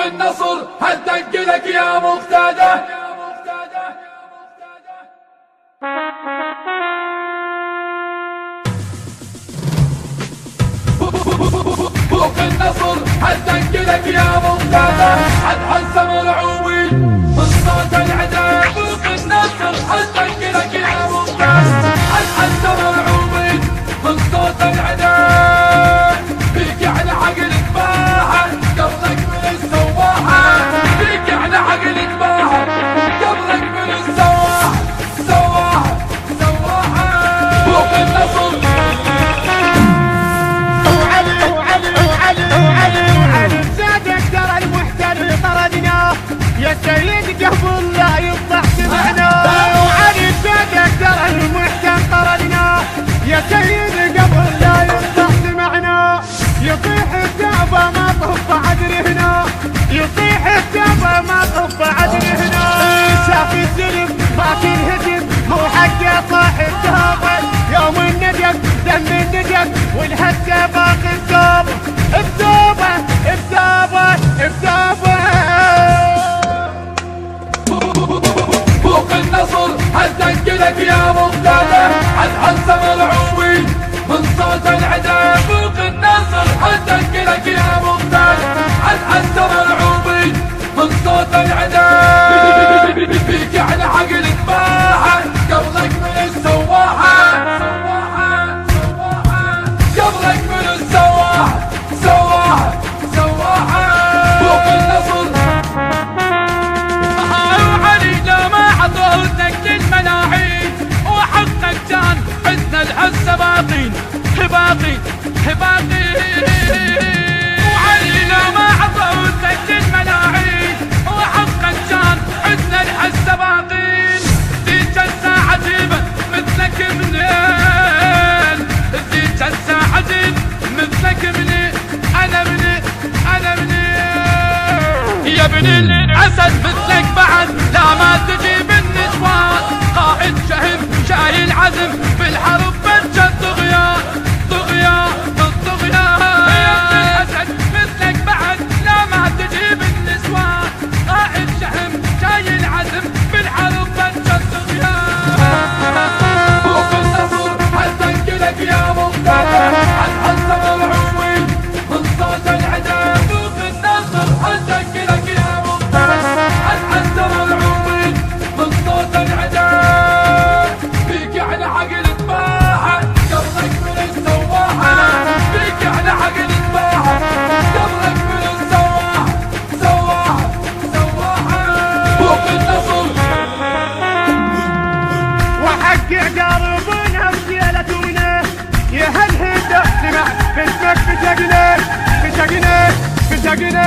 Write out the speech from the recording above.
النصر هل تنقلك يا مقتدى. فوق النصر هل تنقلك يا مقتدى. حد مرعوبي من صوت العدا. فوق النصر هل تنقلك يا مقتدى. حد مرعوبي من صوت العدا. فيك على عقلك باحة قبلك من السواحة. فيك على عقلك باحة قبلك من السواحة. سواحة فوق النصر. وعلي زادك ترى المحتل طردنا يا سيد قبل لا يفضح سمعنا. وعلي زادك ترى المحتل طردنا يا سيد قبل لا يفضح سمعنا. يطيح الدابة ما طف عدل هنا. يطيح الدابة ما طف عدل هنا. شاف السلم باكي الهجم مو حقه صاحب دابة. يوم الندق دم الندق والهجة باقي الدابة. بثابة فوق النصر هل تنقلك يا مقتدى. حد مرعوبي من صوت العدا. فوق النصر هل تنقلك يا مقتدى. حد مرعوبي من صوت العدا. فيك على عقلك باحة قبلك من السواحة. قبلك من السواحة. سواحة فوق النصر. وعلي لا ما عطوتك للملاعين وحقك كان حزن الحس باقين باقين. وعلي لا ما عطوتك للملاعين وحقك كان حزن الحس باقين. ذيك الساعة عجيبة مثلك منين. ذيك الساعة عجيب مثلك منين. أنا منين يا بني العسل مثلك بعد لا ما تجيب النسوان. قائد شهم شايل عزم في الحرب بنشد طغيان يا بني العسل مثلك بعد لا ما تجيب النسوان. قائد شهم شايل عزم في الحرب بنشد طغيان. فوق النصر هل تنقلك يا مقتدى. حد مرعوبي من صوت العدا. فوق النصر هل تنقلك يا مقتدى. حد مرعوبي من صوت العدا. فيك على عقلك باحة قبلك من السواحة. فيك على عقلك باحة قبلك من السواحة. فوق النصر. وحق قربنا رجالتنا يا هالهدى سمع باسمك بشقنا